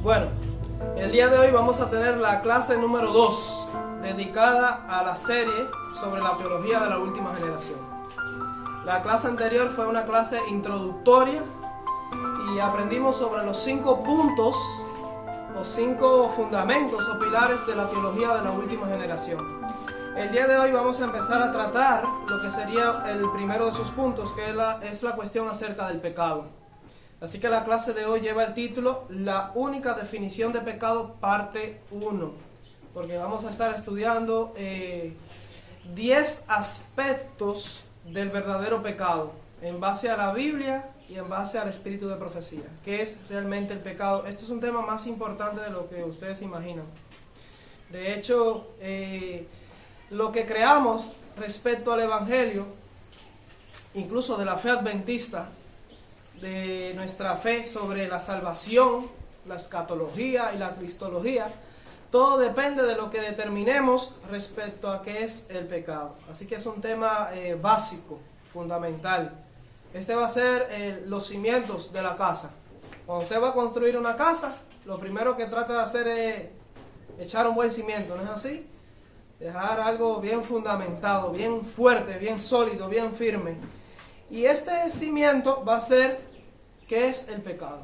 Bueno, el día de hoy vamos a tener la clase número 2, dedicada a la serie sobre la teología de la última generación. La clase anterior fue una clase introductoria y aprendimos sobre los 5 puntos o 5 fundamentos o pilares de la teología de la última generación. El día de hoy vamos a empezar a tratar lo que sería el primero de sus puntos, que es la cuestión acerca del pecado. Así que la clase de hoy lleva el título La única definición de pecado, parte 1, porque vamos a estar estudiando 10 aspectos del verdadero pecado en base a la Biblia y en base al espíritu de profecía. ¿Qué es realmente el pecado? Este es un tema más importante de lo que ustedes imaginan. De hecho, lo que creamos respecto al Evangelio, incluso de la fe adventista, de nuestra fe sobre la salvación, la escatología y la cristología, todo depende de lo que determinemos respecto a qué es el pecado. Así que es un tema básico, fundamental. Este va a ser los cimientos de la casa. Cuando usted va a construir una casa, lo primero que trata de hacer es echar un buen cimiento, ¿no es así? Dejar algo bien fundamentado, bien fuerte, bien sólido, bien firme. Y este cimiento va a ser, ¿qué es el pecado?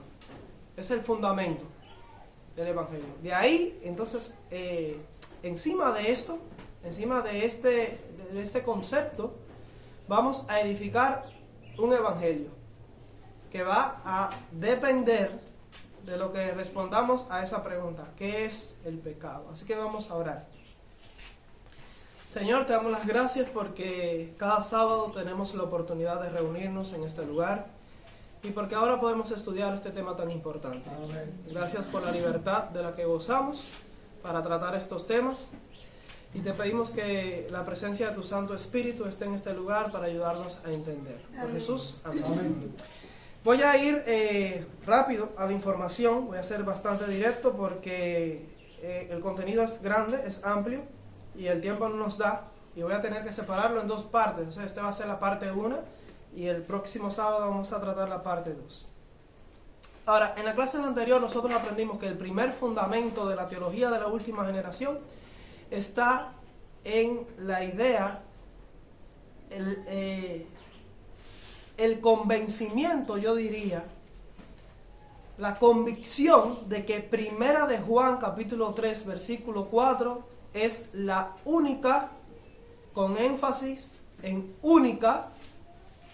Es el fundamento del Evangelio. De ahí, entonces, encima de esto, encima de este concepto, vamos a edificar un Evangelio que va a depender de lo que respondamos a esa pregunta, ¿qué es el pecado? Así que vamos a orar. Señor, te damos las gracias porque cada sábado tenemos la oportunidad de reunirnos en este lugar y porque ahora podemos estudiar este tema tan importante. Amén. Gracias por la libertad de la que gozamos para tratar estos temas y te pedimos que la presencia de tu Santo Espíritu esté en este lugar para ayudarnos a entender. Por Jesús, amén. Amén. Voy a ir rápido a la información, voy a ser bastante directo porque el contenido es grande, es amplio y el tiempo no nos da y voy a tener que separarlo en 2 partes. O sea, esta va a ser la parte 1 y el próximo sábado vamos a tratar la parte 2. Ahora, en la clase anterior nosotros aprendimos que el primer fundamento de la teología de la última generación está en la idea, el convencimiento, yo diría, la convicción de que Primera de Juan capítulo 3 versículo 4 es la única, con énfasis en única,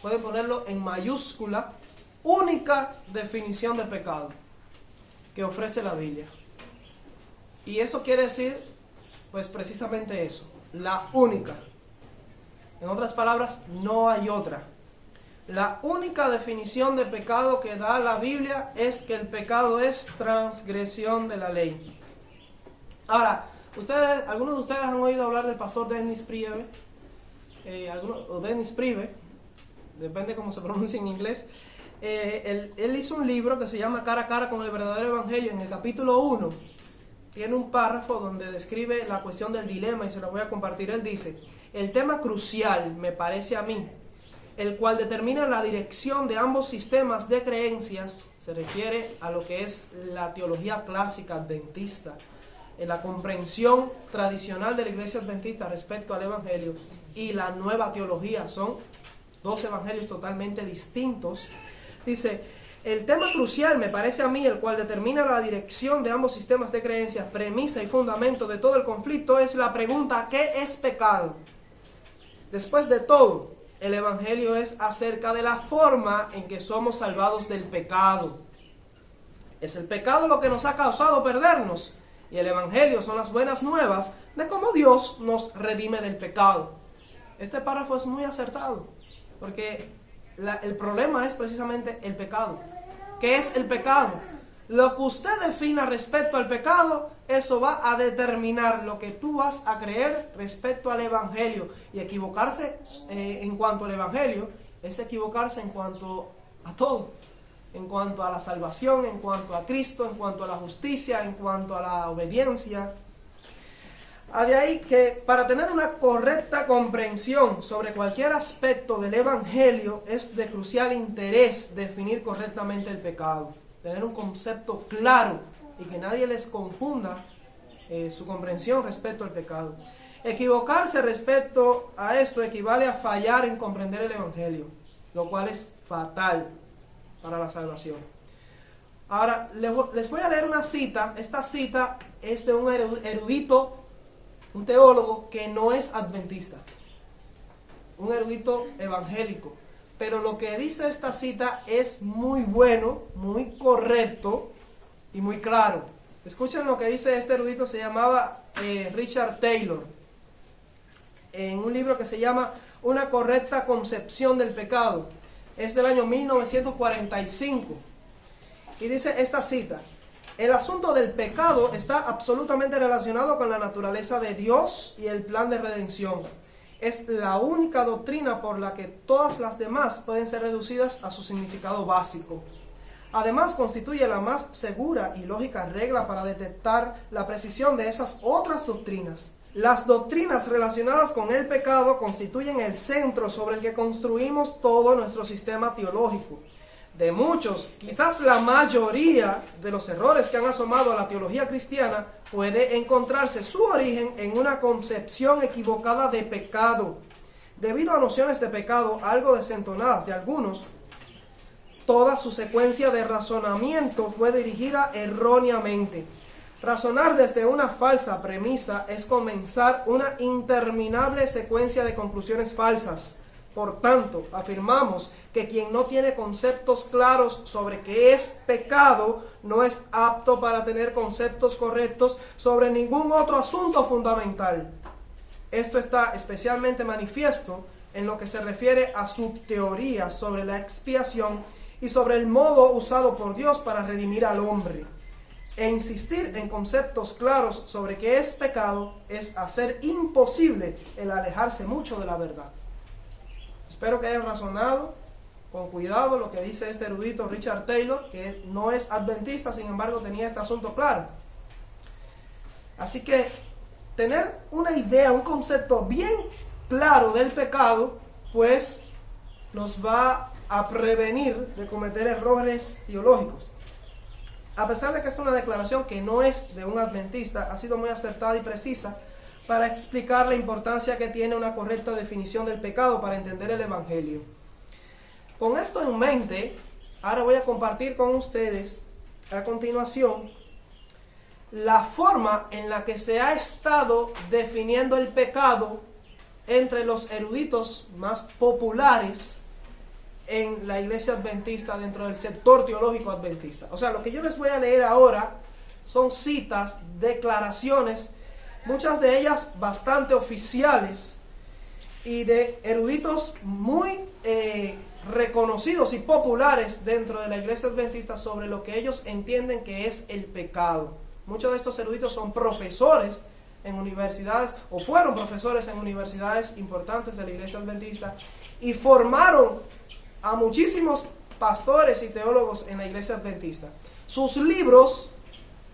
pueden ponerlo en mayúscula, única definición de pecado que ofrece la Biblia. Y eso quiere decir, pues precisamente eso, la única. En otras palabras, no hay otra. La única definición de pecado que da la Biblia es que el pecado es transgresión de la ley. Ahora, algunos de ustedes han oído hablar del pastor Dennis Priebe, o Dennis Priebe, depende cómo se pronuncia en inglés. Él hizo un libro que se llama Cara a Cara con el verdadero Evangelio. En el capítulo 1 tiene un párrafo donde describe la cuestión del dilema y se lo voy a compartir. Él dice: el tema crucial, me parece a mí, el cual determina la dirección de ambos sistemas de creencias, se refiere a lo que es la teología clásica adventista, en la comprensión tradicional de la iglesia adventista respecto al Evangelio y la nueva teología. Son 2 evangelios totalmente distintos. Dice: el tema crucial, me parece a mí, el cual determina la dirección de ambos sistemas de creencias, premisa y fundamento de todo el conflicto, es la pregunta: ¿qué es pecado? Después de todo, el Evangelio es acerca de la forma en que somos salvados del pecado. ¿Es el pecado lo que nos ha causado perdernos? Y el Evangelio son las buenas nuevas de cómo Dios nos redime del pecado. Este párrafo es muy acertado, porque el problema es precisamente el pecado. ¿Qué es el pecado? Lo que usted defina respecto al pecado, eso va a determinar lo que tú vas a creer respecto al Evangelio. Y equivocarse en cuanto al Evangelio es equivocarse en cuanto a todo. En cuanto a la salvación, en cuanto a Cristo, en cuanto a la justicia, en cuanto a la obediencia. De ahí que para tener una correcta comprensión sobre cualquier aspecto del Evangelio es de crucial interés definir correctamente el pecado. Tener un concepto claro y que nadie les confunda su comprensión respecto al pecado. Equivocarse respecto a esto equivale a fallar en comprender el Evangelio, lo cual es fatal para la salvación. Ahora, les voy a leer una cita. Esta cita es de un erudito, un teólogo que no es adventista, un erudito evangélico. Pero lo que dice esta cita es muy bueno, muy correcto y muy claro. Escuchen lo que dice este erudito, se llamaba Richard Taylor, en un libro que se llama Una correcta concepción del pecado. Es del año 1945. Y dice esta cita: el asunto del pecado está absolutamente relacionado con la naturaleza de Dios y el plan de redención. Es la única doctrina por la que todas las demás pueden ser reducidas a su significado básico. Además, constituye la más segura y lógica regla para detectar la precisión de esas otras doctrinas. Las doctrinas relacionadas con el pecado constituyen el centro sobre el que construimos todo nuestro sistema teológico. De muchos, quizás la mayoría de los errores que han asomado a la teología cristiana puede encontrarse su origen en una concepción equivocada de pecado. Debido a nociones de pecado algo desentonadas de algunos, toda su secuencia de razonamiento fue dirigida erróneamente. Razonar desde una falsa premisa es comenzar una interminable secuencia de conclusiones falsas. Por tanto, afirmamos que quien no tiene conceptos claros sobre qué es pecado no es apto para tener conceptos correctos sobre ningún otro asunto fundamental. Esto está especialmente manifiesto en lo que se refiere a su teoría sobre la expiación y sobre el modo usado por Dios para redimir al hombre. E insistir en conceptos claros sobre qué es pecado es hacer imposible el alejarse mucho de la verdad. Espero que hayan razonado con cuidado lo que dice este erudito Richard Taylor, que no es adventista, sin embargo tenía este asunto claro. Así que tener una idea, un concepto bien claro del pecado, pues nos va a prevenir de cometer errores teológicos. A pesar de que esta es una declaración que no es de un adventista, ha sido muy acertada y precisa para explicar la importancia que tiene una correcta definición del pecado para entender el Evangelio. Con esto en mente, ahora voy a compartir con ustedes a continuación la forma en la que se ha estado definiendo el pecado entre los eruditos más populares en la iglesia adventista, dentro del sector teológico adventista. O sea, lo que yo les voy a leer ahora son citas, declaraciones, muchas de ellas bastante oficiales y de eruditos muy reconocidos y populares dentro de la iglesia adventista sobre lo que ellos entienden que es el pecado. Muchos de estos eruditos son profesores en universidades o fueron profesores en universidades importantes de la iglesia adventista y formaron a muchísimos pastores y teólogos en la iglesia adventista. Sus libros,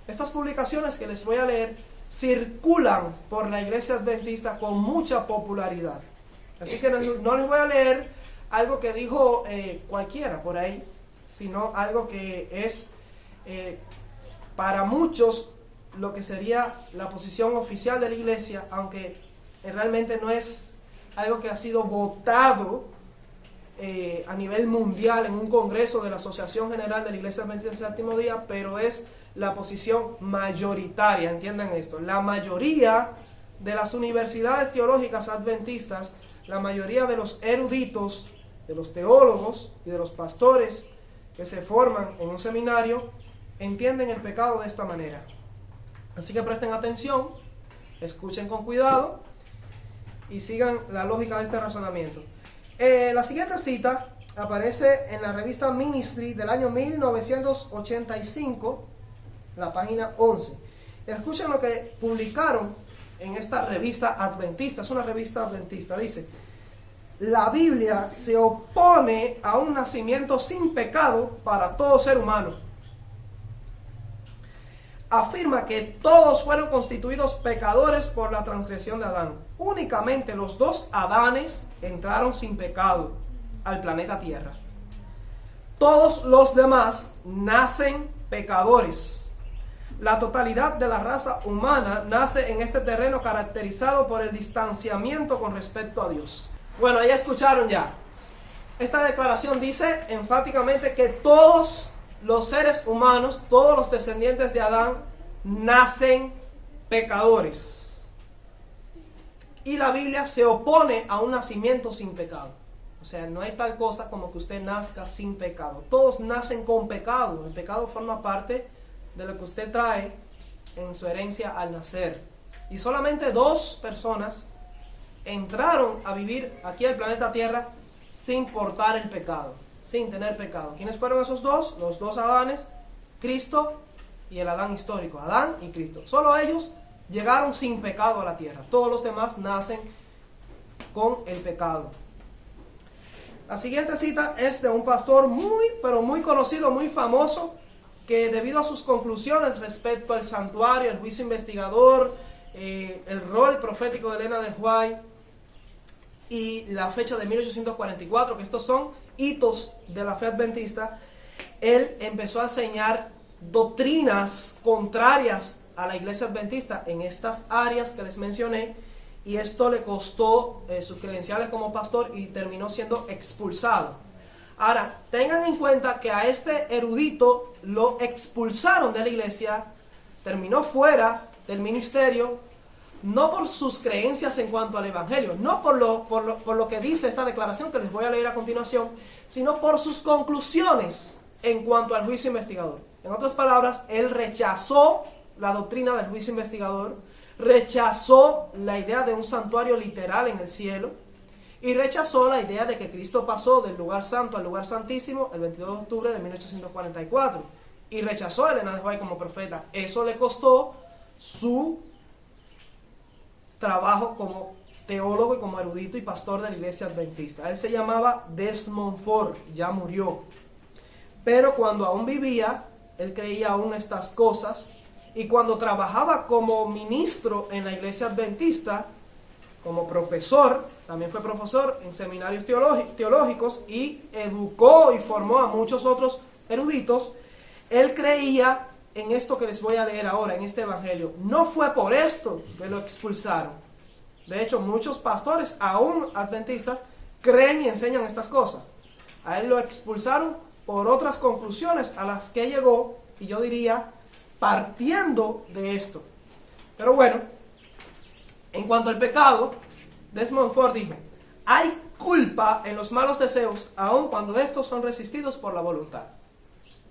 estas publicaciones que les voy a leer, circulan por la iglesia adventista con mucha popularidad. Así que no les voy a leer algo que dijo cualquiera por ahí, sino algo que es para muchos lo que sería la posición oficial de la iglesia, aunque realmente no es algo que ha sido votado a nivel mundial en un congreso de la Asociación General de la Iglesia Adventista del Séptimo Día, pero es la posición mayoritaria, entiendan esto. La mayoría de las universidades teológicas adventistas, la mayoría de los eruditos, de los teólogos y de los pastores que se forman en un seminario, entienden el pecado de esta manera. Así que presten atención, escuchen con cuidado y sigan la lógica de este razonamiento. La siguiente cita aparece en la revista Ministry del año 1985, la página 11. Escuchen lo que publicaron en esta revista adventista, es una revista adventista. Dice: la Biblia se opone a un nacimiento sin pecado para todo ser humano. Afirma que todos fueron constituidos pecadores por la transgresión de Adán. Únicamente los dos Adanes entraron sin pecado al planeta Tierra. Todos los demás nacen pecadores. La totalidad de la raza humana nace en este terreno caracterizado por el distanciamiento con respecto a Dios. Bueno, ya escucharon ya. Esta declaración dice enfáticamente que todos los seres humanos, todos los descendientes de Adán, nacen pecadores. Y la Biblia se opone a un nacimiento sin pecado. O sea, no hay tal cosa como que usted nazca sin pecado. Todos nacen con pecado. El pecado forma parte de lo que usted trae en su herencia al nacer. Y solamente 2 personas entraron a vivir aquí al planeta Tierra sin portar el pecado, sin tener pecado. ¿Quiénes fueron esos 2? Los 2 Adanes, Cristo y el Adán histórico, Adán y Cristo. Solo ellos llegaron sin pecado a la tierra. Todos los demás nacen con el pecado. La siguiente cita es de un pastor pero muy conocido, muy famoso, que debido a sus conclusiones respecto al santuario, el juicio investigador, el rol profético de Elena de White y la fecha de 1844, que estos son hitos de la fe adventista, él empezó a enseñar doctrinas contrarias a la iglesia adventista en estas áreas que les mencioné, y esto le costó sus credenciales como pastor y terminó siendo expulsado. Ahora, tengan en cuenta que a este erudito lo expulsaron de la iglesia, terminó fuera del ministerio, no por sus creencias en cuanto al evangelio, no por lo que dice esta declaración que les voy a leer a continuación, sino por sus conclusiones en cuanto al juicio investigador. En otras palabras, él rechazó la doctrina del juicio investigador, rechazó la idea de un santuario literal en el cielo, y rechazó la idea de que Cristo pasó del lugar santo al lugar santísimo el 22 de octubre de 1844. Y rechazó a Elena de White como profeta. Eso le costó su trabajo como teólogo y como erudito y pastor de la iglesia adventista. Él se llamaba Desmond Ford, ya murió. Pero cuando aún vivía, él creía aún estas cosas. Y cuando trabajaba como ministro en la iglesia adventista, como profesor, también fue profesor en seminarios teológicos y educó y formó a muchos otros eruditos, él creía en esto que les voy a leer ahora, en este evangelio. No fue por esto que lo expulsaron. De hecho, muchos pastores, aún adventistas, creen y enseñan estas cosas. A él lo expulsaron por otras conclusiones a las que llegó, y yo diría, partiendo de esto. Pero bueno, en cuanto al pecado, Desmond Ford dijo: hay culpa en los malos deseos, aun cuando estos son resistidos por la voluntad.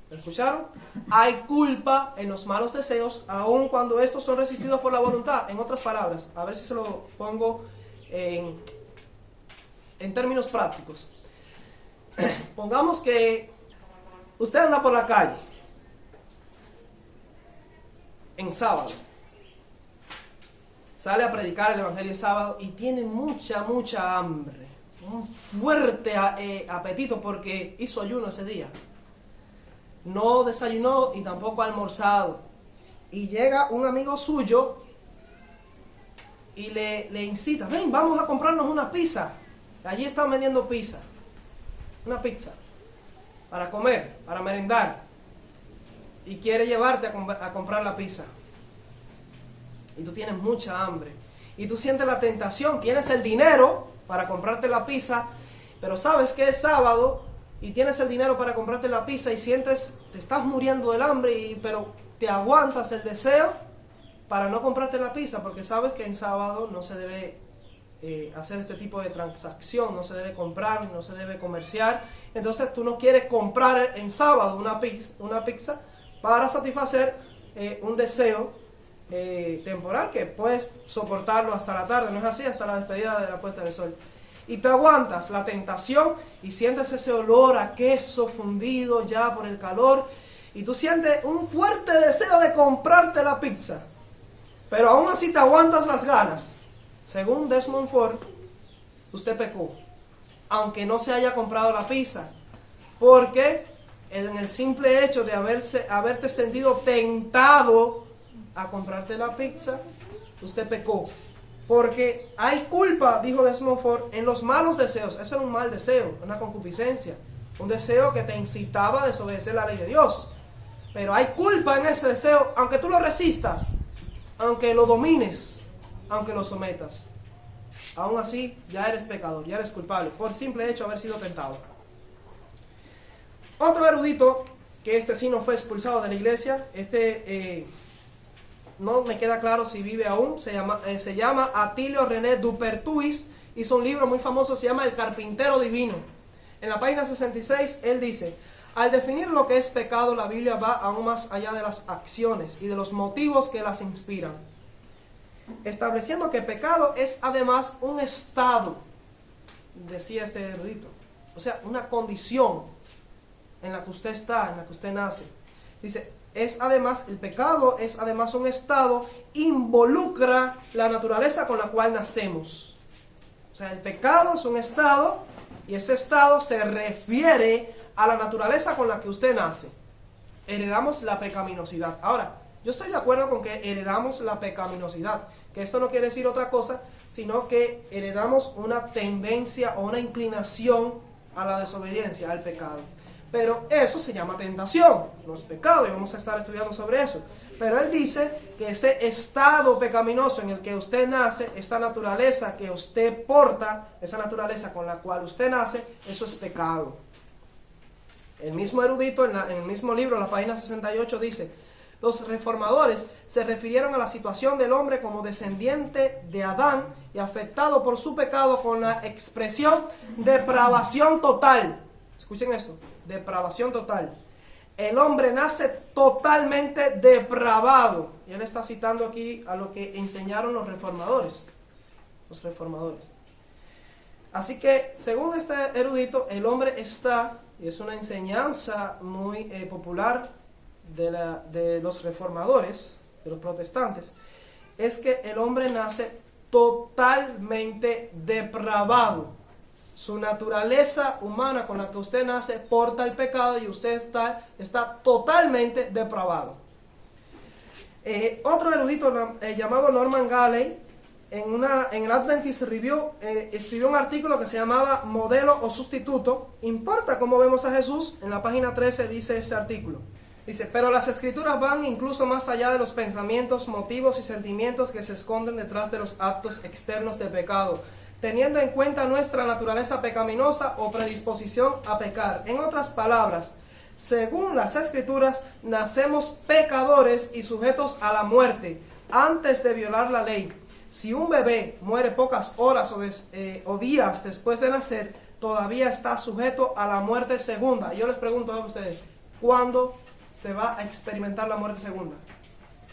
¿Me escucharon? Hay culpa en los malos deseos, aun cuando estos son resistidos por la voluntad. En otras palabras, a ver si se lo pongo en términos prácticos. Pongamos que usted anda por la calle en sábado, sale a predicar el evangelio el sábado y tiene mucha hambre, un fuerte apetito porque hizo ayuno ese día, no desayunó y tampoco ha almorzado, y llega un amigo suyo y le incita: ven, vamos a comprarnos una pizza, allí están vendiendo pizza, una pizza para comer, para merendar, y quiere llevarte a comprar la pizza. Y tú tienes mucha hambre. Y tú sientes la tentación, tienes el dinero para comprarte la pizza, pero sabes que es sábado y tienes el dinero para comprarte la pizza y sientes, te estás muriendo del hambre, pero te aguantas el deseo para no comprarte la pizza, porque sabes que en sábado no se debe hacer este tipo de transacción, no se debe comprar, no se debe comerciar. Entonces tú no quieres comprar en sábado una pizza para satisfacer un deseo temporal que puedes soportarlo hasta la tarde, ¿no es así? Hasta la despedida de la puesta del sol. Y te aguantas la tentación y sientes ese olor a queso fundido ya por el calor, y tú sientes un fuerte deseo de comprarte la pizza, pero aún así te aguantas las ganas. Según Desmond Ford, usted pecó, aunque no se haya comprado la pizza, porque en el simple hecho de haberte sentido tentado a comprarte la pizza, usted pecó. Porque hay culpa, dijo Desmond Ford, en los malos deseos. Eso es un mal deseo, una concupiscencia, un deseo que te incitaba a desobedecer la ley de Dios. Pero hay culpa en ese deseo, aunque tú lo resistas, aunque lo domines, aunque lo sometas. Aún así, ya eres pecador, ya eres culpable, por simple hecho de haber sido tentado. Otro erudito, que este sí no fue expulsado de la iglesia, no me queda claro si vive aún, se llama Atilio René Dupertuis, hizo un libro muy famoso, se llama El Carpintero Divino. En la página 66, él dice: al definir lo que es pecado, la Biblia va aún más allá de las acciones y de los motivos que las inspiran, estableciendo que pecado es además un estado, decía este erudito, o sea, una condición en la que usted está, en la que usted nace. Dice, el pecado es además un estado, involucra la naturaleza con la cual nacemos. O sea, el pecado es un estado, y ese estado se refiere a la naturaleza con la que usted nace. Heredamos la pecaminosidad. Ahora, yo estoy de acuerdo con que heredamos la pecaminosidad, que esto no quiere decir otra cosa, sino que heredamos una tendencia o una inclinación a la desobediencia, al pecado. Pero eso se llama tentación, no es pecado, y vamos a estar estudiando sobre eso. Pero él dice que ese estado pecaminoso en el que usted nace, esta naturaleza que usted porta, esa naturaleza con la cual usted nace, eso es pecado. El mismo erudito en el mismo libro, en la página 68, dice: los reformadores se refirieron a la situación del hombre como descendiente de Adán y afectado por su pecado con la expresión depravación total. Escuchen esto, depravación total. El hombre nace totalmente depravado. Y él está citando aquí a lo que enseñaron los reformadores. Así que, según este erudito, el hombre está, y es una enseñanza muy popular de los reformadores, de los protestantes, es que el hombre nace totalmente depravado. Su naturaleza humana con la que usted nace porta el pecado y usted está totalmente depravado. Otro erudito llamado Norman Galley, en el Adventist Review, escribió un artículo que se llamaba Modelo o Sustituto. ¿Importa cómo vemos a Jesús? En la página 13 dice ese artículo. Dice: pero las escrituras van incluso más allá de los pensamientos, motivos y sentimientos que se esconden detrás de los actos externos de pecado, teniendo en cuenta nuestra naturaleza pecaminosa o predisposición a pecar. En otras palabras, según las escrituras, nacemos pecadores y sujetos a la muerte antes de violar la ley. Si un bebé muere pocas horas o días después de nacer, todavía está sujeto a la muerte segunda. Yo les pregunto a ustedes, ¿cuándo se va a experimentar la muerte segunda?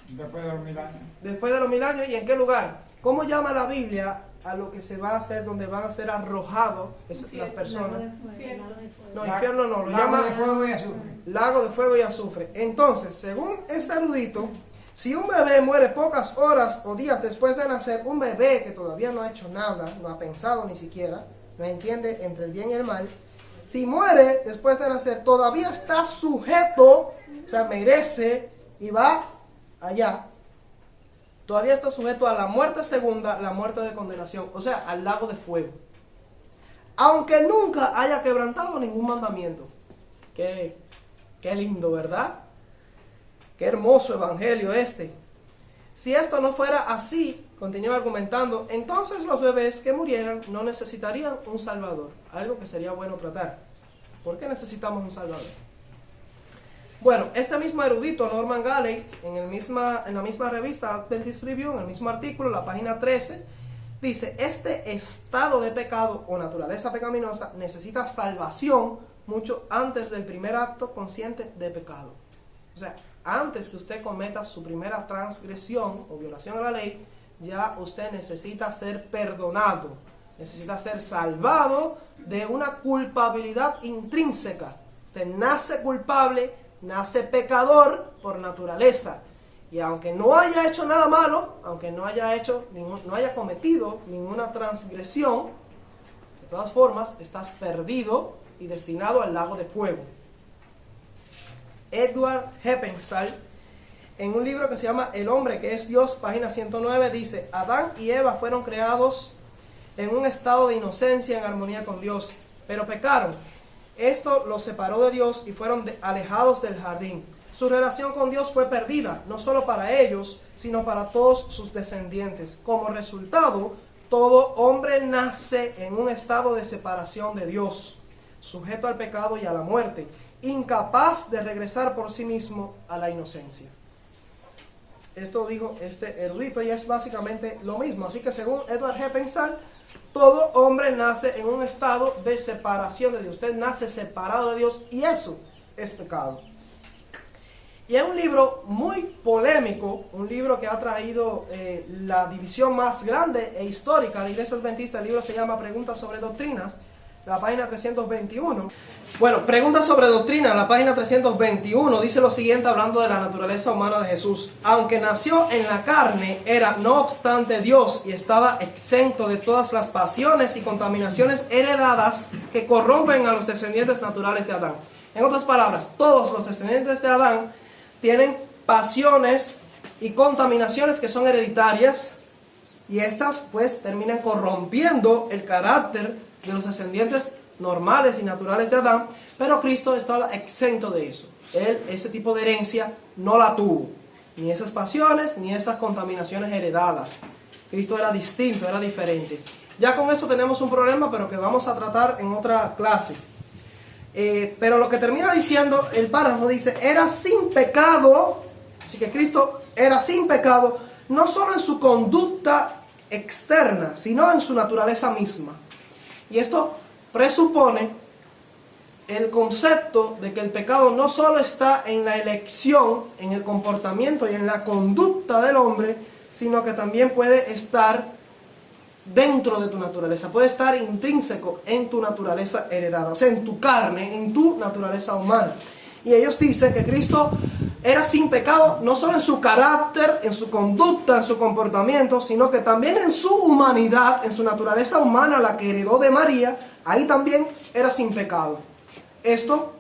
Después de los 1000 años. Después de los 1000 años, ¿y en qué lugar? ¿Cómo llama la Biblia a lo que se va a hacer, donde van a ser arrojados las personas? No, infierno no, lo llama lago de fuego y azufre. Entonces, según este erudito, si un bebé muere pocas horas o días después de nacer, un bebé que todavía no ha hecho nada, no ha pensado ni siquiera, no entiende entre el bien y el mal, si muere después de nacer, todavía está sujeto, o sea, merece y va allá, todavía está sujeto a la muerte segunda, la muerte de condenación, o sea, al lago de fuego. Aunque nunca haya quebrantado ningún mandamiento. Qué lindo, ¿verdad? Qué hermoso evangelio este. Si esto no fuera así, continúa argumentando, entonces los bebés que murieran no necesitarían un salvador. Algo que sería bueno tratar. ¿Por qué necesitamos un salvador? Bueno, este mismo erudito, Norman Galley, en la misma revista Adventist Review, en el mismo artículo, la página 13, dice: este estado de pecado o naturaleza pecaminosa necesita salvación mucho antes del primer acto consciente de pecado. O sea, antes que usted cometa su primera transgresión o violación a la ley, ya usted necesita ser perdonado, necesita ser salvado de una culpabilidad intrínseca. Usted nace culpable, nace pecador por naturaleza. Y aunque no haya hecho nada malo, aunque no haya cometido ninguna transgresión, de todas formas estás perdido y destinado al lago de fuego. Edward Heppenstall, en un libro que se llama El hombre que es Dios, página 109, dice: Adán y Eva fueron creados en un estado de inocencia en armonía con Dios, pero pecaron. Esto los separó de Dios y fueron alejados del jardín. Su relación con Dios fue perdida, no solo para ellos, sino para todos sus descendientes. Como resultado, todo hombre nace en un estado de separación de Dios, sujeto al pecado y a la muerte, incapaz de regresar por sí mismo a la inocencia. Esto dijo este erudito y es básicamente lo mismo. Así que según Edward G. Pensar, todo hombre nace en un estado de separación de Dios. Usted nace separado de Dios y eso es pecado. Y es un libro muy polémico, un libro que ha traído la división más grande e histórica de la Iglesia Adventista. El libro se llama Preguntas sobre Doctrinas, la página 321. Bueno, Preguntas sobre Doctrina, la página 321, dice lo siguiente hablando de la naturaleza humana de Jesús. Aunque nació en la carne, era no obstante Dios y estaba exento de todas las pasiones y contaminaciones heredadas que corrompen a los descendientes naturales de Adán. En otras palabras, todos los descendientes de Adán tienen pasiones y contaminaciones que son hereditarias y estas pues terminan corrompiendo el carácter de los descendientes normales y naturales de Adán, pero Cristo estaba exento de eso. Él ese tipo de herencia no la tuvo, ni esas pasiones ni esas contaminaciones heredadas. Cristo era distinto, era diferente. Ya con eso tenemos un problema, pero que vamos a tratar en otra clase. Pero lo que termina diciendo el párrafo dice, era sin pecado, así que Cristo era sin pecado, no solo en su conducta externa, sino en su naturaleza misma. Y esto presupone el concepto de que el pecado no solo está en la elección, en el comportamiento y en la conducta del hombre, sino que también puede estar dentro de tu naturaleza, puede estar intrínseco en tu naturaleza heredada, o sea, en tu carne, en tu naturaleza humana. Y ellos dicen que Cristo era sin pecado, no solo en su carácter, en su conducta, en su comportamiento, sino que también en su humanidad, en su naturaleza humana, la que heredó de María, ahí también era sin pecado. Esto,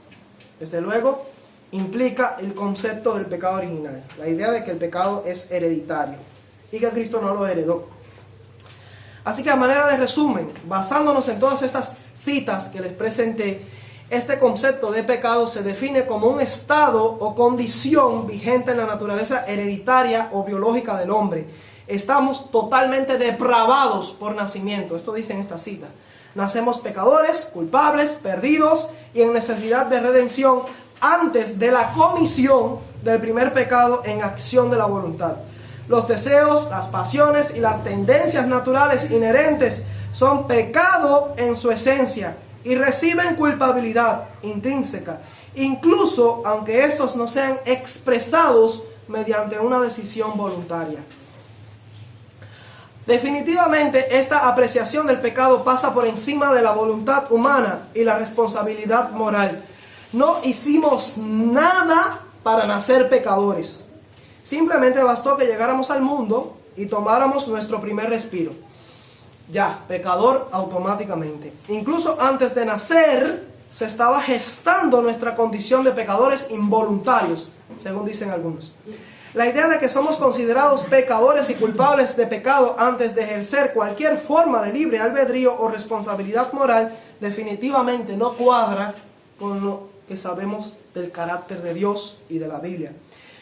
desde luego, implica el concepto del pecado original, la idea de que el pecado es hereditario y que Cristo no lo heredó. Así que a manera de resumen, basándonos en todas estas citas que les presenté, este concepto de pecado se define como un estado o condición vigente en la naturaleza hereditaria o biológica del hombre. Estamos totalmente depravados por nacimiento, esto dice en esta cita. Nacemos pecadores, culpables, perdidos y en necesidad de redención antes de la comisión del primer pecado en acción de la voluntad. Los deseos, las pasiones y las tendencias naturales inherentes son pecado en su esencia y reciben culpabilidad intrínseca, incluso aunque estos no sean expresados mediante una decisión voluntaria. Definitivamente, esta apreciación del pecado pasa por encima de la voluntad humana y la responsabilidad moral. No hicimos nada para nacer pecadores. Simplemente bastó que llegáramos al mundo y tomáramos nuestro primer respiro. Ya, pecador automáticamente. Incluso antes de nacer, se estaba gestando nuestra condición de pecadores involuntarios, según dicen algunos. La idea de que somos considerados pecadores y culpables de pecado antes de ejercer cualquier forma de libre albedrío o responsabilidad moral definitivamente no cuadra con lo que sabemos del carácter de Dios y de la Biblia.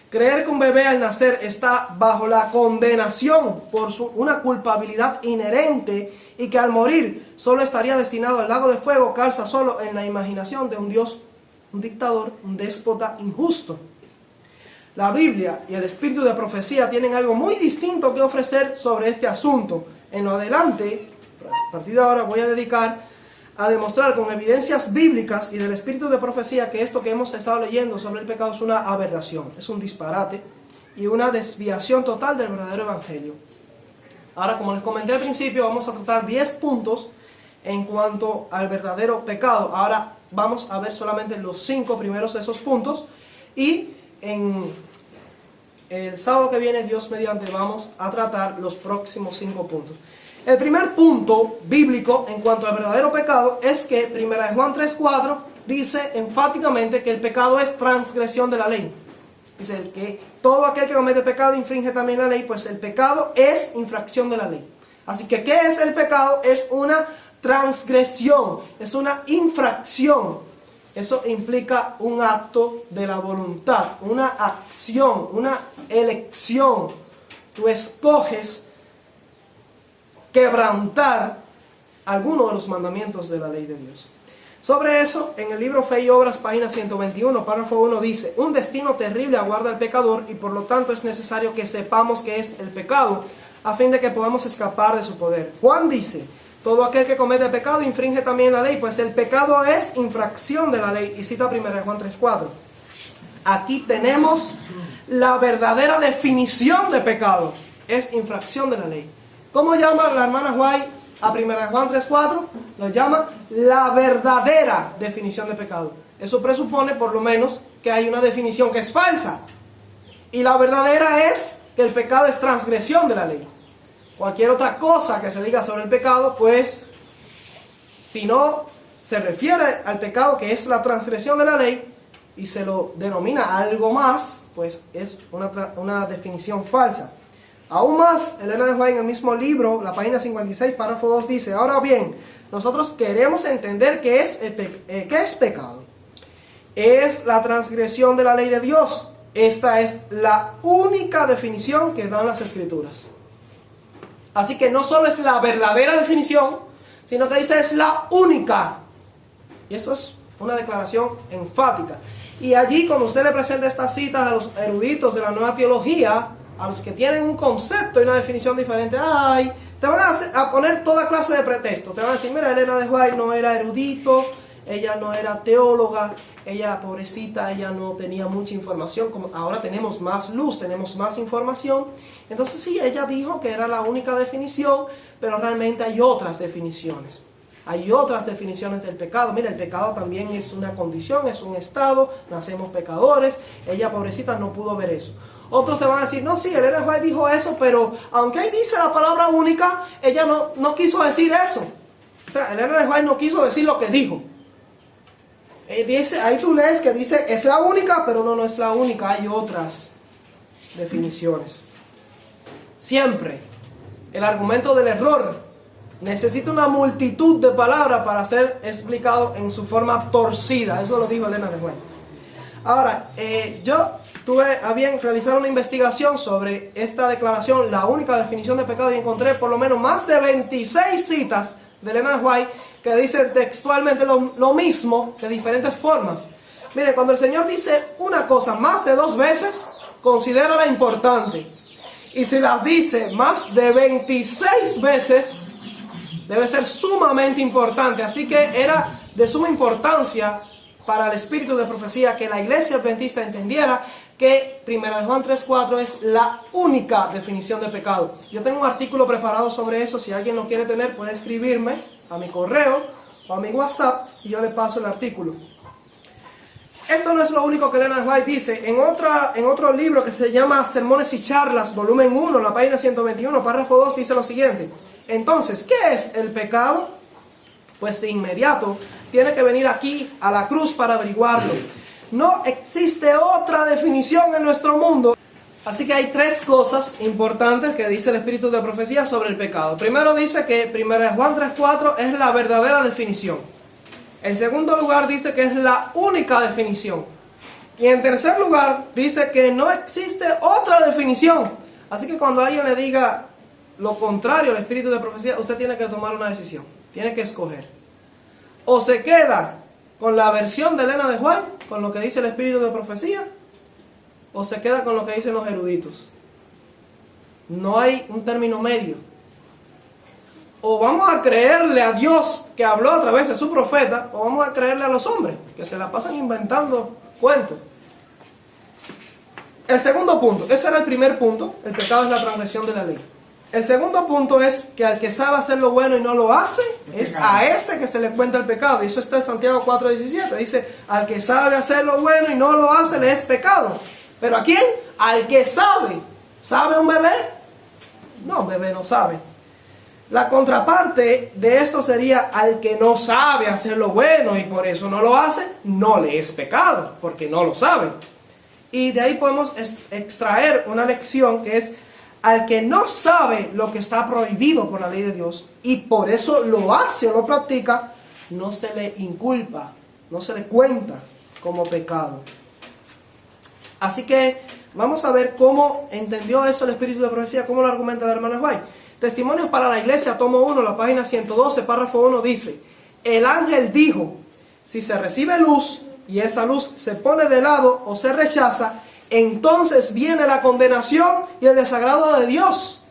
Creer que un bebé al nacer está bajo la condenación por una culpabilidad inherente y que al morir solo estaría destinado al lago de fuego calza solo en la imaginación de un Dios, un dictador, un déspota injusto. La Biblia y el espíritu de profecía tienen algo muy distinto que ofrecer sobre este asunto. En lo adelante, a partir de ahora voy a dedicar a demostrar con evidencias bíblicas y del espíritu de profecía que esto que hemos estado leyendo sobre el pecado es una aberración, es un disparate y una desviación total del verdadero evangelio. Ahora, como les comenté al principio, vamos a tratar 10 puntos en cuanto al verdadero pecado. Ahora vamos a ver solamente los 5 primeros de esos puntos y en el sábado que viene, Dios mediante, vamos a tratar los próximos 5 puntos. El primer punto bíblico en cuanto al verdadero pecado es que 1 Juan 3:4 dice enfáticamente que el pecado es transgresión de la ley. Dice que todo aquel que comete pecado infringe también la ley, pues el pecado es infracción de la ley. Así que, ¿qué es el pecado? Es una transgresión, es una infracción Eso implica un acto de la voluntad, una acción, una elección. Tú escoges quebrantar alguno de los mandamientos de la ley de Dios. Sobre eso, en el libro Fe y Obras, página 121, párrafo 1 dice: un destino terrible aguarda al pecador y por lo tanto es necesario que sepamos qué es el pecado, a fin de que podamos escapar de su poder. Juan dice: todo aquel que comete pecado infringe también la ley, pues el pecado es infracción de la ley. Y cita 1 Juan 3:4. Aquí tenemos la verdadera definición de pecado. Es infracción de la ley. ¿Cómo llama la hermana White a 1 Juan 3:4? Lo llama la verdadera definición de pecado. Eso presupone por lo menos que hay una definición que es falsa. Y la verdadera es que el pecado es transgresión de la ley. Cualquier otra cosa que se diga sobre el pecado, pues, si no se refiere al pecado que es la transgresión de la ley y se lo denomina algo más, pues es una definición falsa. Aún más, Elena de White en el mismo libro, la página 56, párrafo 2 dice: ahora bien, nosotros queremos entender qué es pecado. Es la transgresión de la ley de Dios. Esta es la única definición que dan las Escrituras. Así que no solo es la verdadera definición, sino que dice es la única. Y eso es una declaración enfática. Y allí, cuando usted le presenta estas citas a los eruditos de la nueva teología, a los que tienen un concepto y una definición diferente, te van a poner toda clase de pretextos. Te van a decir: mira, Elena de White no era erudito, ella no era teóloga, ella, pobrecita, ella no tenía mucha información. Como ahora tenemos más luz, tenemos más información. Entonces sí, ella dijo que era la única definición, pero realmente hay otras definiciones. Hay otras definiciones del pecado. Mira, el pecado también es una condición, es un estado, nacemos pecadores. Ella, pobrecita, no pudo ver eso. Otros te van a decir: no, sí, Elena White dijo eso, pero aunque ahí dice la palabra única, ella no quiso decir eso. O sea, Elena White no quiso decir lo que dijo. Dice, ahí tú lees que dice es la única, pero no es la única, hay otras definiciones. Siempre el argumento del error necesita una multitud de palabras para ser explicado en su forma torcida. Eso lo dijo Elena de White. Ahora, yo tuve a bien realizar una investigación sobre esta declaración, la única definición de pecado, y encontré por lo menos más de 26 citas de Elena de White que dicen textualmente lo mismo de diferentes formas. Mire, cuando el Señor dice una cosa más de 2 veces, considérala importante. Y si la dice más de 26 veces, debe ser sumamente importante. Así que era de suma importancia para el espíritu de profecía que la iglesia adventista entendiera que 1 Juan 3:4 es la única definición de pecado. Yo tengo un artículo preparado sobre eso. Si alguien lo quiere tener, puede escribirme a mi correo o a mi WhatsApp y yo le paso el artículo. Esto no es lo único que Elena White dice. En otro libro que se llama Sermones y Charlas, volumen 1, la página 121, párrafo 2, dice lo siguiente: entonces, ¿qué es el pecado? Pues de inmediato tiene que venir aquí a la cruz para averiguarlo. No existe otra definición en nuestro mundo. Así que hay 3 cosas importantes que dice el espíritu de profecía sobre el pecado. Primero dice que 1 Juan 3:4 es la verdadera definición. En segundo lugar dice que es la única definición. Y en tercer lugar dice que no existe otra definición. Así que cuando alguien le diga lo contrario al espíritu de profecía, usted tiene que tomar una decisión. Tiene que escoger. O se queda con la versión de Elena de White, con lo que dice el espíritu de profecía, o se queda con lo que dicen los eruditos. No hay un término medio. O vamos a creerle a Dios que habló a través de su profeta, o vamos a creerle a los hombres que se la pasan inventando cuentos. El segundo punto, ese era el primer punto: el pecado es la transgresión de la ley. El segundo punto es que al que sabe hacer lo bueno y no lo hace, es a ese que se le cuenta el pecado. Y eso está en Santiago 4:17. Dice: al que sabe hacer lo bueno y no lo hace, le es pecado. ¿Pero a quién? Al que sabe. ¿Sabe un bebé? No, un bebé no sabe. La contraparte de esto sería: al que no sabe hacer lo bueno y por eso no lo hace, no le es pecado, porque no lo sabe. Y de ahí podemos extraer una lección que es: al que no sabe lo que está prohibido por la ley de Dios y por eso lo hace o lo practica, no se le inculpa no se le cuenta como pecado. Así que vamos a ver cómo entendió eso el espíritu de profecía, cómo lo argumenta el hermano White. Testimonios para la Iglesia, tomo 1, la página 112, párrafo 1 dice: el ángel dijo, si se recibe luz y esa luz se pone de lado o se rechaza, entonces viene la condenación y el desagrado de Dios.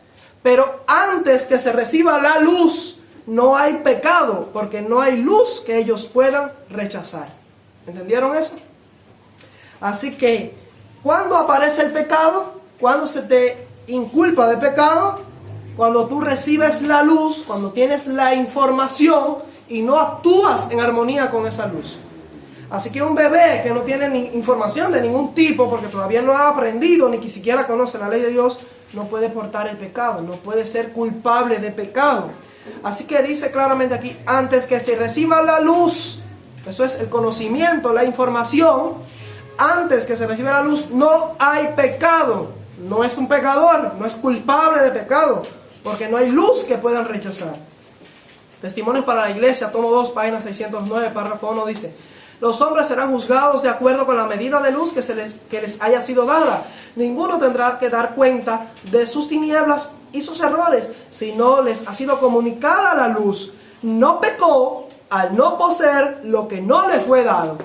Pero antes que se reciba la luz, no hay pecado, porque no hay luz que ellos puedan rechazar. ¿Entendieron eso? Así que, ¿cuándo aparece el pecado? Cuando se te inculpa de pecado, cuando tú recibes la luz, cuando tienes la información y no actúas en armonía con esa luz. Así que un bebé que no tiene ni información de ningún tipo, porque todavía no ha aprendido ni siquiera conoce la ley de Dios, no puede portar el pecado, no puede ser culpable de pecado. Así que dice claramente aquí, antes que se reciba la luz, eso es el conocimiento, la información, antes que se reciba la luz no hay pecado, no es un pecador, no es culpable de pecado, porque no hay luz que puedan rechazar. Testimonios para la Iglesia, tomo 2, página 609, párrafo 1 dice: los hombres serán juzgados de acuerdo con la medida de luz que les haya sido dada. Ninguno tendrá que dar cuenta de sus tinieblas y sus errores, si no les ha sido comunicada la luz. No pecó al no poseer lo que no le fue dado.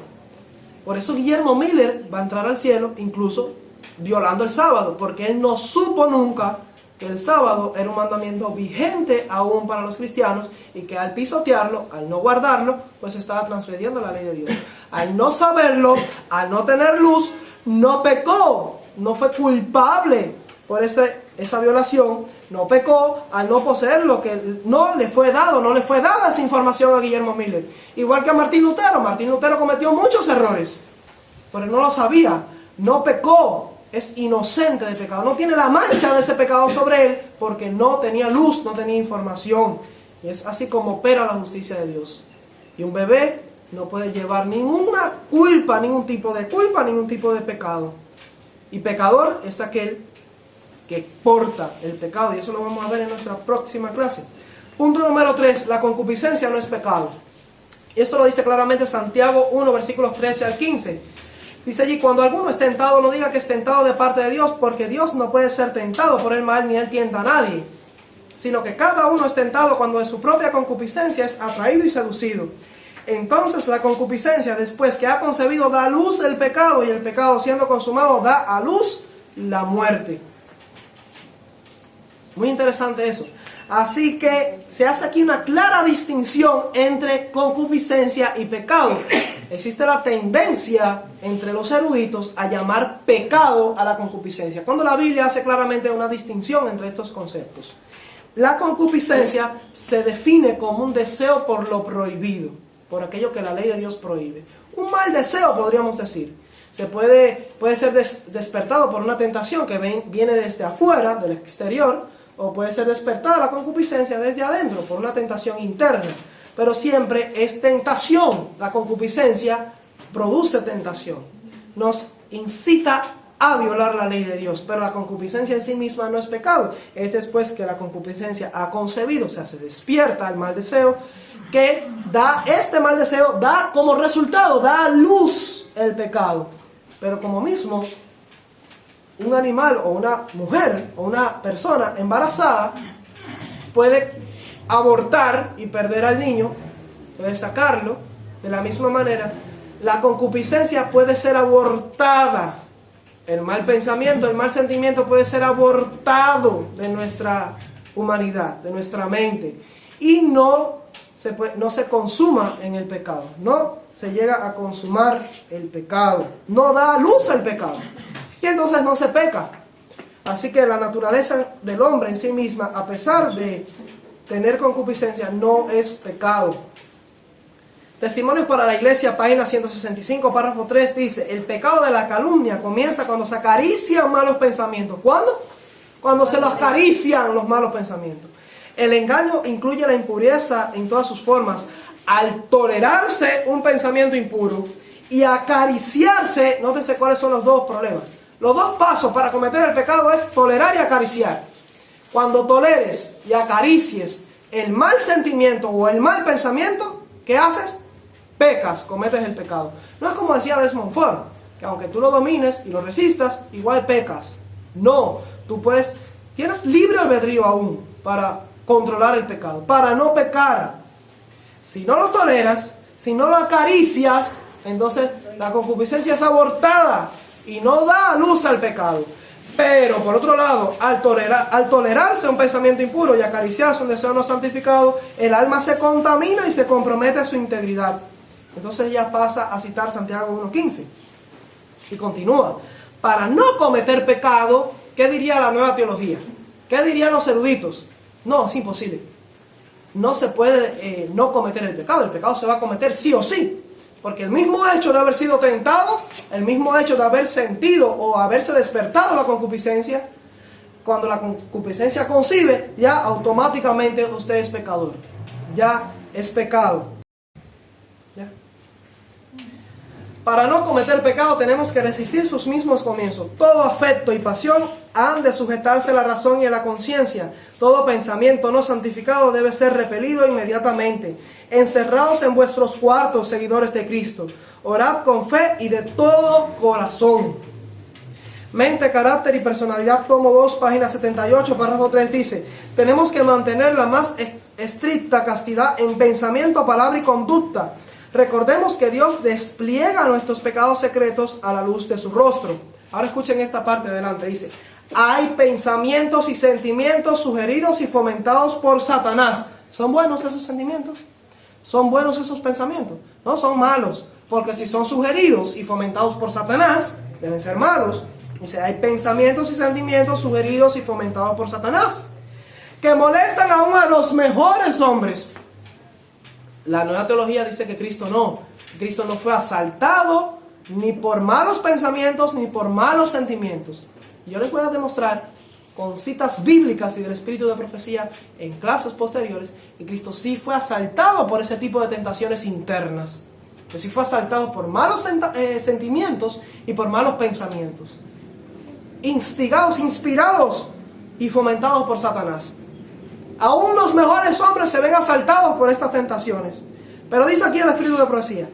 Por eso Guillermo Miller va a entrar al cielo, incluso violando el sábado, porque él no supo nunca que el sábado era un mandamiento vigente aún para los cristianos, y que al pisotearlo, al no guardarlo, pues estaba transgrediendo la ley de Dios. Al no saberlo, al no tener luz, no pecó, no fue culpable por esa violación, no pecó al no poseer lo que no le fue dado, no le fue dada esa información a Guillermo Miller. Igual que a Martín Lutero cometió muchos errores, pero no lo sabía, no pecó. Es inocente de pecado, no tiene la mancha de ese pecado sobre él, porque no tenía luz, no tenía información. Y es así como opera la justicia de Dios. Y un bebé no puede llevar ninguna culpa, ningún tipo de culpa, ningún tipo de pecado. Y pecador es aquel que porta el pecado, y eso lo vamos a ver en nuestra próxima clase. Punto número 3, la concupiscencia no es pecado. Esto lo dice claramente Santiago 1, versículos 13 al 15. Dice allí: cuando alguno es tentado, no diga que es tentado de parte de Dios, porque Dios no puede ser tentado por el mal, ni él tienta a nadie, sino que cada uno es tentado cuando de su propia concupiscencia es atraído y seducido. Entonces la concupiscencia, después que ha concebido, da a luz el pecado, y el pecado, siendo consumado, da a luz la muerte. Muy interesante eso. Así que se hace aquí una clara distinción entre concupiscencia y pecado. Existe la tendencia entre los eruditos a llamar pecado a la concupiscencia, cuando la Biblia hace claramente una distinción entre estos conceptos. La concupiscencia se define como un deseo por lo prohibido, por aquello que la ley de Dios prohíbe. Un mal deseo, podríamos decir. Puede ser despertado por una tentación que viene desde afuera, del exterior, o puede ser despertada la concupiscencia desde adentro, por una tentación interna. Pero siempre es tentación. La concupiscencia produce tentación. Nos incita a violar la ley de Dios. Pero la concupiscencia en sí misma no es pecado. Es después que la concupiscencia ha concebido, o sea, se despierta el mal deseo, que este mal deseo da como resultado, da a luz el pecado. Pero como mismo, un animal o una mujer o una persona embarazada puede abortar y perder al niño, puede sacarlo. De la misma manera, la concupiscencia puede ser abortada. El mal pensamiento, el mal sentimiento puede ser abortado de nuestra humanidad, de nuestra mente, y no se consuma en el pecado, no se llega a consumar el pecado, no da luz al pecado, y entonces no se peca. Así que la naturaleza del hombre en sí misma, a pesar de tener concupiscencia, no es pecado. Testimonios para la Iglesia, página 165, párrafo 3, dice: el pecado de la calumnia comienza cuando se acarician malos pensamientos. ¿Cuándo? Cuando se los acarician los malos pensamientos. El engaño incluye la impureza en todas sus formas. Al tolerarse un pensamiento impuro y acariciarse, nótese cuáles son los dos problemas. Los dos pasos para cometer el pecado es tolerar y acariciar. Cuando toleres y acaricies el mal sentimiento o el mal pensamiento, ¿qué haces? pecas, cometes el pecado. No es como decía Desmond Ford, que aunque tú lo domines y lo resistas, igual pecas. No, tienes libre albedrío aún para controlar el pecado, para no pecar. Si no lo toleras, si no lo acaricias, entonces la concupiscencia es abortada y no da luz al pecado. Pero por otro lado, al tolerarse un pensamiento impuro y acariciarse un deseo no santificado, el alma se contamina y se compromete a su integridad. Entonces ya pasa a citar Santiago 1:15 y continúa: para no cometer pecado, ¿qué diría la nueva teología? ¿Qué dirían los eruditos? No, es imposible. No se puede no cometer el pecado se va a cometer sí o sí. Porque el mismo hecho de haber sido tentado, el mismo hecho de haber sentido o haberse despertado la concupiscencia, cuando la concupiscencia concibe, ya automáticamente usted es pecador. Ya es pecado. ¿Ya? Para no cometer pecado tenemos que resistir sus mismos comienzos. Todo afecto y pasión han de sujetarse a la razón y a la conciencia. Todo pensamiento no santificado debe ser repelido inmediatamente. Encerrados en vuestros cuartos, seguidores de Cristo, orad con fe y de todo corazón. Mente, carácter y personalidad, tomo 2, página 78, párrafo 3 dice: tenemos que mantener la más estricta castidad en pensamiento, palabra y conducta. Recordemos que Dios despliega nuestros pecados secretos a la luz de su rostro. Ahora escuchen esta parte de adelante, dice: hay pensamientos y sentimientos sugeridos y fomentados por Satanás. ¿Son buenos esos sentimientos? ¿Son buenos esos pensamientos? No, son malos, porque si son sugeridos y fomentados por Satanás, deben ser malos. Dice: hay pensamientos y sentimientos sugeridos y fomentados por Satanás, que molestan aún a los mejores hombres. La nueva teología dice que Cristo no fue asaltado ni por malos pensamientos ni por malos sentimientos. Yo les voy a demostrar con citas bíblicas y del espíritu de profecía en clases posteriores que Cristo sí fue asaltado por ese tipo de tentaciones internas, que sí fue asaltado por malos sentimientos y por malos pensamientos, instigados, inspirados y fomentados por Satanás. Aún los mejores hombres se ven asaltados por estas tentaciones. Pero dice aquí el espíritu de profecía: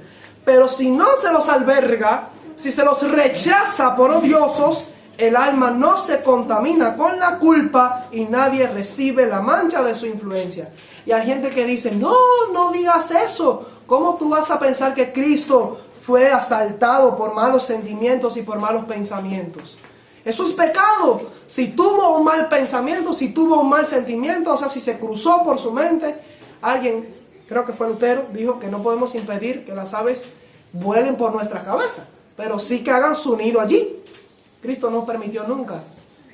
pero si no se los alberga, si se los rechaza por odiosos, el alma no se contamina con la culpa y nadie recibe la mancha de su influencia. Y hay gente que dice: no digas eso. ¿Cómo tú vas a pensar que Cristo fue asaltado por malos sentimientos y por malos pensamientos? Eso es pecado. Si tuvo un mal pensamiento, si tuvo un mal sentimiento, o sea, si se cruzó por su mente, alguien, creo que fue Lutero, dijo que no podemos impedir que las aves vuelen por nuestra cabeza, pero sí que hagan su nido allí. Cristo no permitió nunca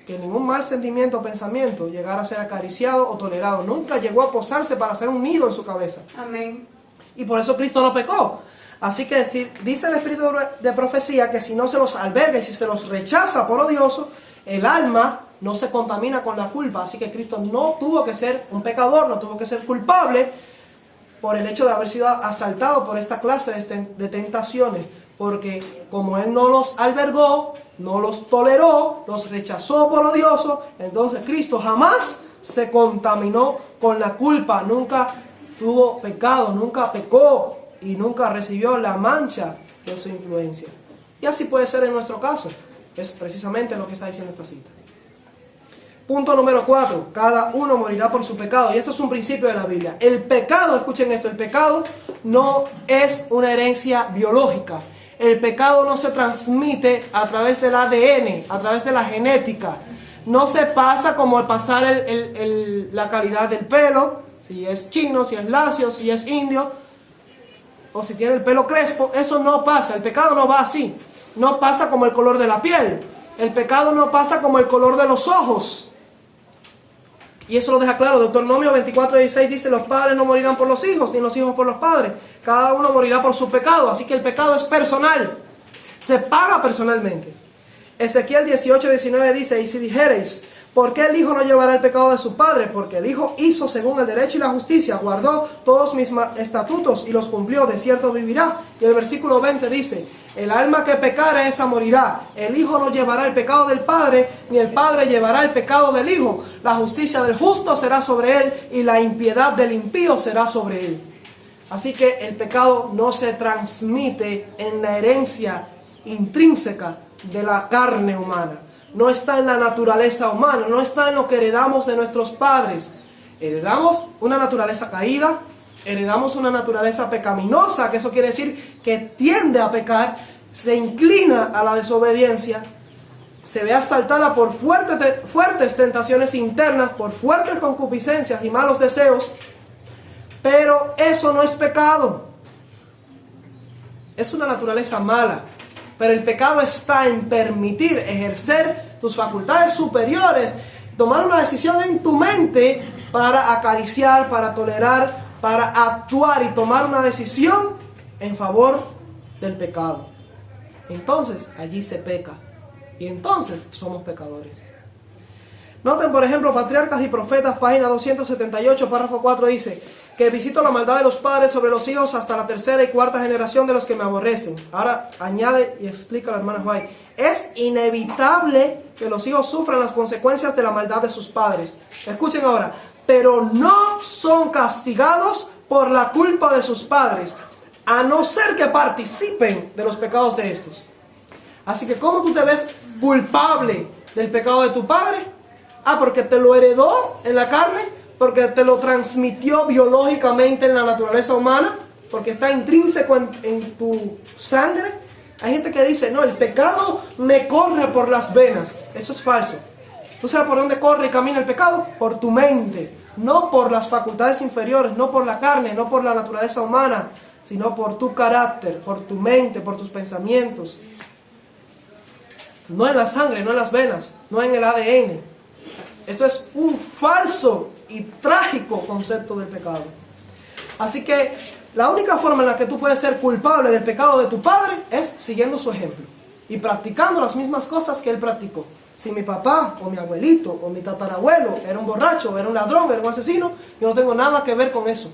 que ningún mal sentimiento o pensamiento llegara a ser acariciado o tolerado. Nunca llegó a posarse para hacer un nido en su cabeza. Amén. Y por eso Cristo no pecó. Así que dice el espíritu de profecía que si no se los alberga y si se los rechaza por odioso, el alma no se contamina con la culpa. Así que Cristo no tuvo que ser un pecador, no tuvo que ser culpable por el hecho de haber sido asaltado por esta clase de tentaciones. Porque como Él no los albergó, no los toleró, los rechazó por odioso, entonces Cristo jamás se contaminó con la culpa. Nunca tuvo pecado, nunca pecó y nunca recibió la mancha de su influencia. Y así puede ser en nuestro caso. Es precisamente lo que está diciendo esta cita. Punto número 4. Cada uno morirá por su pecado. Y esto es un principio de la Biblia. El pecado, escuchen esto, el pecado no es una herencia biológica. El pecado no se transmite a través del ADN, a través de la genética. No se pasa como al pasar la calidad del pelo, si es chino, si es lacio, si es indio, o si tiene el pelo crespo. Eso no pasa. El pecado no va así. No pasa como el color de la piel. El pecado no pasa como el color de los ojos. Y eso lo deja claro. Deuteronomio 24:16 dice: los padres no morirán por los hijos, ni los hijos por los padres. Cada uno morirá por su pecado. Así que el pecado es personal. Se paga personalmente. Ezequiel 18:19 dice: y si dijereis: ¿por qué el hijo no llevará el pecado de su padre? Porque el hijo hizo según el derecho y la justicia, guardó todos mis estatutos y los cumplió, de cierto vivirá. Y el versículo 20 dice: el alma que pecare, esa morirá. El hijo no llevará el pecado del padre, ni el padre llevará el pecado del hijo. La justicia del justo será sobre él, y la impiedad del impío será sobre él. Así que el pecado no se transmite en la herencia intrínseca de la carne humana. No está en la naturaleza humana, no está en lo que heredamos de nuestros padres. Heredamos una naturaleza caída, heredamos una naturaleza pecaminosa, que eso quiere decir que tiende a pecar, se inclina a la desobediencia, se ve asaltada por fuertes tentaciones internas, por fuertes concupiscencias y malos deseos, pero eso no es pecado. Es una naturaleza mala, pero el pecado está en permitir ejercer tus facultades superiores, tomar una decisión en tu mente para acariciar, para tolerar, para actuar y tomar una decisión en favor del pecado. Entonces allí se peca y entonces somos pecadores. Noten, por ejemplo, Patriarcas y Profetas, página 278, párrafo 4, dice que visito la maldad de los padres sobre los hijos hasta la tercera y cuarta generación de los que me aborrecen. Ahora añade y explica la hermana White: es inevitable que los hijos sufran las consecuencias de la maldad de sus padres. Escuchen ahora: pero no son castigados por la culpa de sus padres, a no ser que participen de los pecados de estos. Así que, ¿cómo tú te ves culpable del pecado de tu padre? Porque te lo heredó en la carne, porque te lo transmitió biológicamente en la naturaleza humana, porque está intrínseco en tu sangre. Hay gente que dice: no, el pecado me corre por las venas. Eso es falso. ¿Tú sabes por dónde corre y camina el pecado? Por tu mente, no por las facultades inferiores, no por la carne, no por la naturaleza humana, sino por tu carácter, por tu mente, por tus pensamientos. No en la sangre, no en las venas, no en el ADN. Esto es un falso y trágico concepto del pecado. Así que la única forma en la que tú puedes ser culpable del pecado de tu padre es siguiendo su ejemplo y practicando las mismas cosas que él practicó. Si mi papá o mi abuelito o mi tatarabuelo era un borracho, era un ladrón, era un asesino, yo no tengo nada que ver con eso.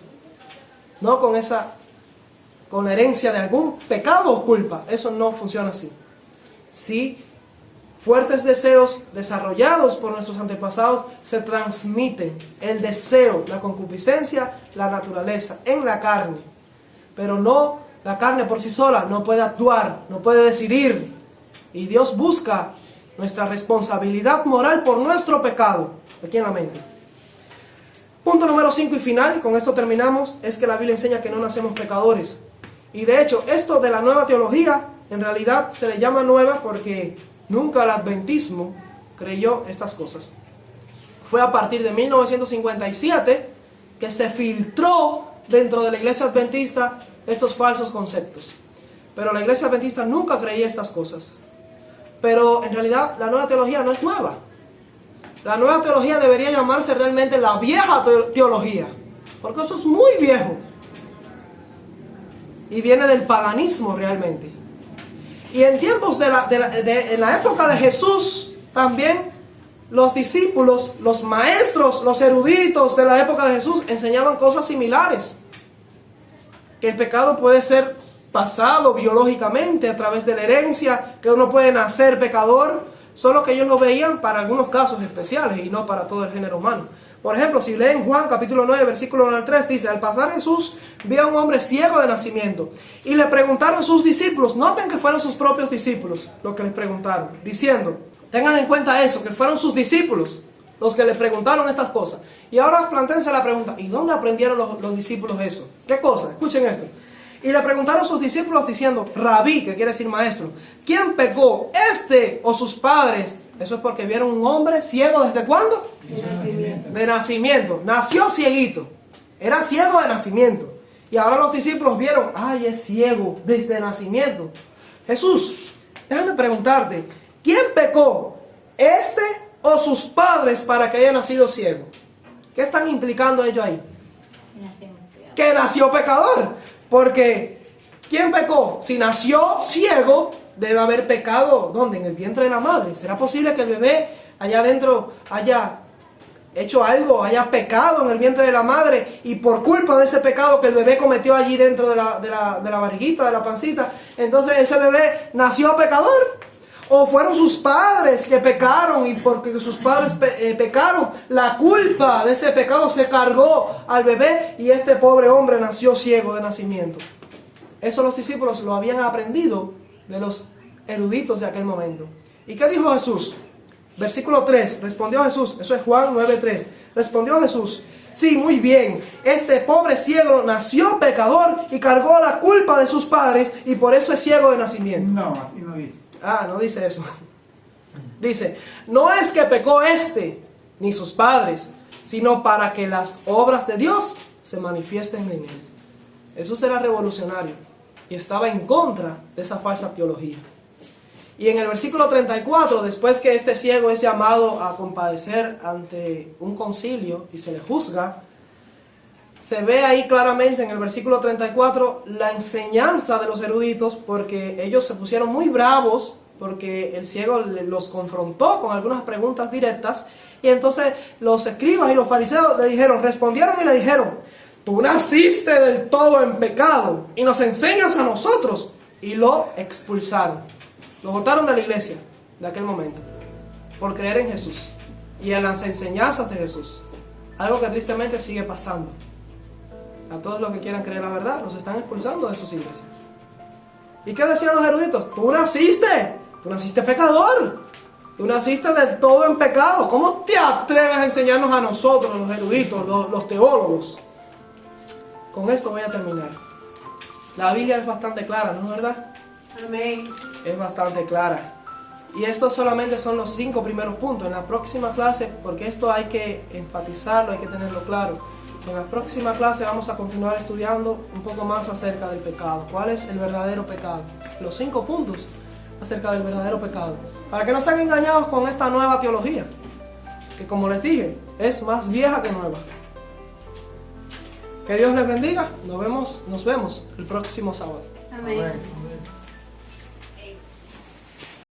No con la herencia de algún pecado o culpa. Eso no funciona así. Sí, fuertes deseos desarrollados por nuestros antepasados se transmiten. El deseo, la concupiscencia, la naturaleza en la carne. Pero no, la carne por sí sola no puede actuar, no puede decidir. Y Dios busca nuestra responsabilidad moral por nuestro pecado aquí en la mente. Punto número 5 y final, y con esto terminamos, es que la Biblia enseña que no nacemos pecadores. Y de hecho, esto de la nueva teología, en realidad se le llama nueva porque nunca el adventismo creyó estas cosas. Fue a partir de 1957 que se filtró dentro de la iglesia adventista estos falsos conceptos. Pero la iglesia adventista nunca creía estas cosas. Pero en realidad la nueva teología no es nueva. La nueva teología debería llamarse realmente la vieja teología, porque eso es muy viejo y viene del paganismo realmente. Y en tiempos en la época de Jesús también los discípulos, los maestros, los eruditos de la época de Jesús enseñaban cosas similares, que el pecado puede ser pasado biológicamente a través de la herencia, que uno puede nacer pecador, solo que ellos lo veían para algunos casos especiales y no para todo el género humano. Por ejemplo, si leen Juan capítulo 9, versículo 1 al 3, dice: al pasar Jesús vio a un hombre ciego de nacimiento, y le preguntaron sus discípulos, noten que fueron sus propios discípulos los que les preguntaron, diciendo, tengan en cuenta eso, que fueron sus discípulos los que le preguntaron estas cosas. Y ahora plantéense la pregunta: ¿y dónde aprendieron los discípulos eso? ¿Qué cosa? Escuchen esto. Y le preguntaron sus discípulos diciendo, Rabí, que quiere decir maestro, ¿quién pecó, este o sus padres? Eso es porque vieron un hombre ciego, ¿desde cuándo? De nacimiento. Nació cieguito. Era ciego de nacimiento. Y ahora los discípulos vieron, ay, es ciego desde nacimiento. Jesús, déjame preguntarte, ¿quién pecó, este o sus padres, para que haya nacido ciego? ¿Qué están implicando ellos ahí? Que nació pecador. Porque, ¿quién pecó? Si nació ciego, debe haber pecado, ¿dónde? En el vientre de la madre. ¿Será posible que el bebé allá adentro haya hecho algo, haya pecado en el vientre de la madre, y por culpa de ese pecado que el bebé cometió allí dentro de la barriguita, de la pancita, entonces ese bebé nació pecador? O fueron sus padres que pecaron y porque sus padres pecaron, la culpa de ese pecado se cargó al bebé y este pobre hombre nació ciego de nacimiento. Eso los discípulos lo habían aprendido de los eruditos de aquel momento. ¿Y qué dijo Jesús? Versículo 3, respondió Jesús, eso es Juan 9:3. Respondió Jesús: sí, muy bien, este pobre ciego nació pecador y cargó la culpa de sus padres y por eso es ciego de nacimiento. No, así no dice. No dice eso. Dice, no es que pecó este ni sus padres, sino para que las obras de Dios se manifiesten en él. Jesús era revolucionario y estaba en contra de esa falsa teología. Y en el versículo 34, después que este ciego es llamado a compadecer ante un concilio y se le juzga, se ve ahí claramente en el versículo 34 la enseñanza de los eruditos, porque ellos se pusieron muy bravos porque el ciego los confrontó con algunas preguntas directas, y entonces los escribas y los fariseos le dijeron, respondieron y le dijeron: tú naciste del todo en pecado y nos enseñas a nosotros. Y lo expulsaron, lo botaron de la iglesia de aquel momento por creer en Jesús y en las enseñanzas de Jesús. Algo que tristemente sigue pasando. A todos los que quieran creer la verdad, los están expulsando de sus iglesias. ¿Y qué decían los eruditos? Tú naciste pecador, tú naciste del todo en pecado. ¿Cómo te atreves a enseñarnos a nosotros, los eruditos, los teólogos? Con esto voy a terminar. La Biblia es bastante clara, ¿no es verdad? Amén. Es bastante clara. Y estos solamente son los 5 primeros puntos. En la próxima clase, porque esto hay que enfatizarlo, hay que tenerlo claro. En la próxima clase vamos a continuar estudiando un poco más acerca del pecado. ¿Cuál es el verdadero pecado? Los 5 puntos acerca del verdadero pecado. Para que no sean engañados con esta nueva teología, que como les dije, es más vieja que nueva. Que Dios les bendiga. Nos vemos el próximo sábado. Amén. Amén.